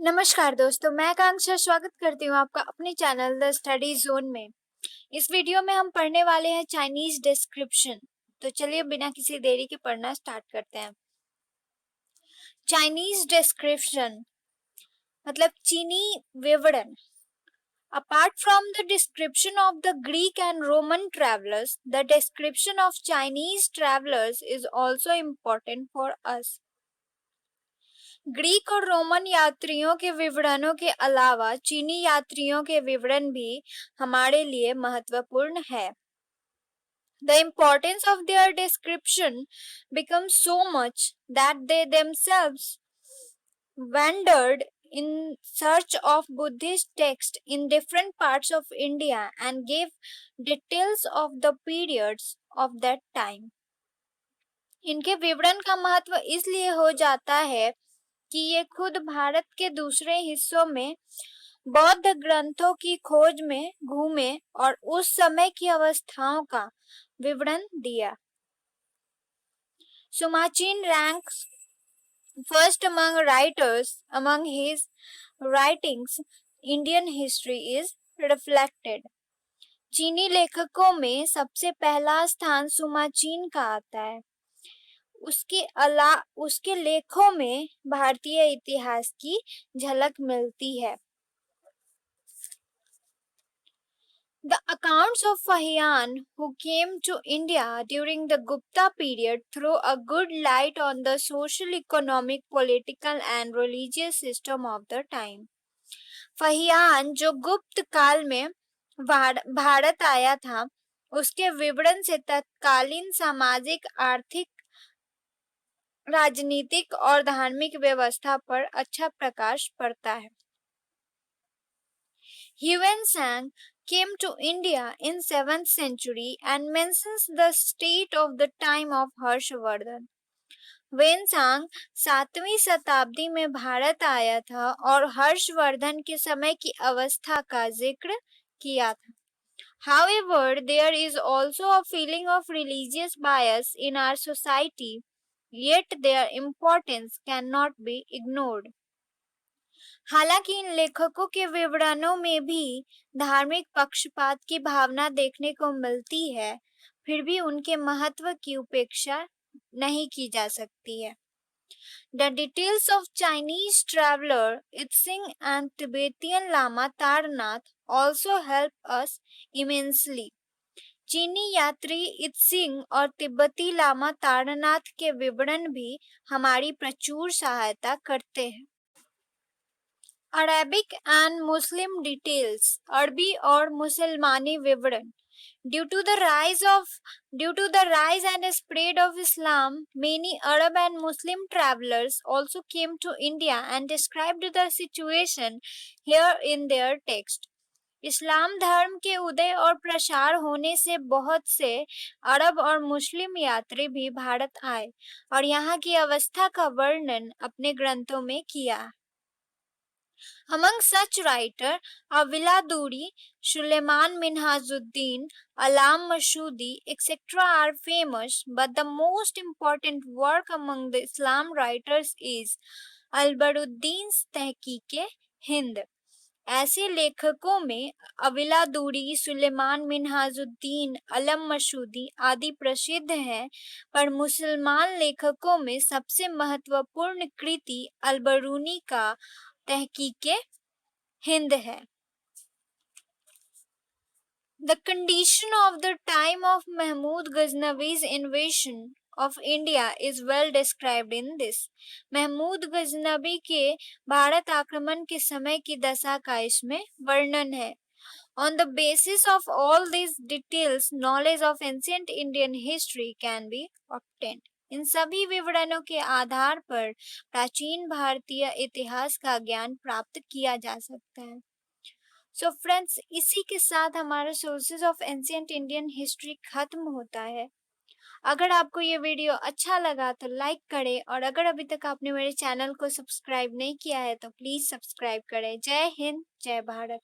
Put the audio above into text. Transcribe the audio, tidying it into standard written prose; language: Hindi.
नमस्कार दोस्तों, मैं आकांक्षा स्वागत करती हूँ आपका अपने चैनल द स्टडी जोन में। इस वीडियो में हम पढ़ने वाले हैं चाइनीज डिस्क्रिप्शन। तो चलिए बिना किसी देरी के पढ़ना स्टार्ट करते हैं। चाइनीज डिस्क्रिप्शन मतलब चीनी विवरण। Apart from the description of the Greek and Roman travelers, the description of Chinese travelers is also important for us. Greek और रोमन यात्रियों के विवरणों के अलावा चीनी यात्रियों के विवरण भी हमारे लिए महत्वपूर्ण है। The importance of their description becomes so much that they themselves wandered in search of Buddhist texts in different parts of India and gave details of the periods of that time. इनके विवरण का महत्व इसलिए हो जाता है कि ये खुद भारत के दूसरे हिस्सों में बौद्ध ग्रंथों की खोज में घूमे और उस समय की अवस्थाओं का विवरण दिया। सुमाचीन ranks first among writers. Among his writings, Indian history is reflected. चीनी लेखकों में सबसे पहला स्थान सुमाचीन का आता है। उसके लेखों में भारतीय इतिहास की झलक मिलती है। The accounts of Fahian who came to India during the Gupta period throw a good light on the social, economic, political and religious system of the time. फहियान जो गुप्त काल में भारत आया था, उसके विवरण से तत्कालीन सामाजिक, आर्थिक, राजनीतिक और धार्मिक व्यवस्था पर अच्छा प्रकाश पड़ता है। Huan came to India in 7th century and mentions the state of the time of Harshavardhana. Xuanzang 7वीं शताब्दी में भारत आया था और हर्षवर्धन के समय की अवस्था का जिक्र किया था। However, there is also a feeling of religious bias in our society, yet their importance cannot be ignored. हालांकि इन लेखकों के विवरणों में भी धार्मिक पक्षपात की भावना देखने को मिलती है, फिर भी उनके महत्व की उपेक्षा नहीं की जा सकती है। The details of Chinese traveler Itzing and Tibetan Lama Tarnath also help us immensely. चीनी यात्री इत्सिंग और तिब्बती लामा तारनाथ के विवरण भी हमारी प्रचुर सहायता करते हैं। Arabic and Muslim details. अरबी और मुसलमानी विवरण। Due to the rise and spread of Islam, many Arab and Muslim travelers also came to India and described the situation here in their text. इस्लाम धर्म के उदय और प्रसार होने से बहुत से अरब और मुस्लिम यात्री भी भारत आए और यहाँ की अवस्था का वर्णन अपने ग्रंथों में किया। Among such writers, Aviladuri, Suleiman Minhajuddin, Alam Masudi, etc. are famous, but the most important work among the Islam writers is Al-Baruddin's Tehqiq-e-Hind. ऐसे लेखकों में अविलादूरी, सुलेमान मिन्हाजुद्दीन, अलम मसूदी आदि प्रसिद्ध हैं, पर मुसलमान लेखकों में सबसे महत्वपूर्ण कृति अलबरूनी का तहकीक-ए-हिंद है। The condition of the time of Mahmud Ghaznavi's invasion of India is well described in this. Mahmood Ghaznavi के भारत आक्रमण के समय की दशा का इसमें वर्णन है। On the basis of all these details, knowledge of ancient Indian history can be obtained. इन सभी विवरणों के आधार पर प्राचीन भारतीय इतिहास का ज्ञान प्राप्त किया जा सकता है। सो फ्रेंड्स, इसी के साथ हमारा sources of ancient Indian history खत्म होता है। अगर आपको ये वीडियो अच्छा लगा तो लाइक करें और अगर अभी तक आपने मेरे चैनल को सब्सक्राइब नहीं किया है तो प्लीज सब्सक्राइब करें। जय हिंद, जय भारत।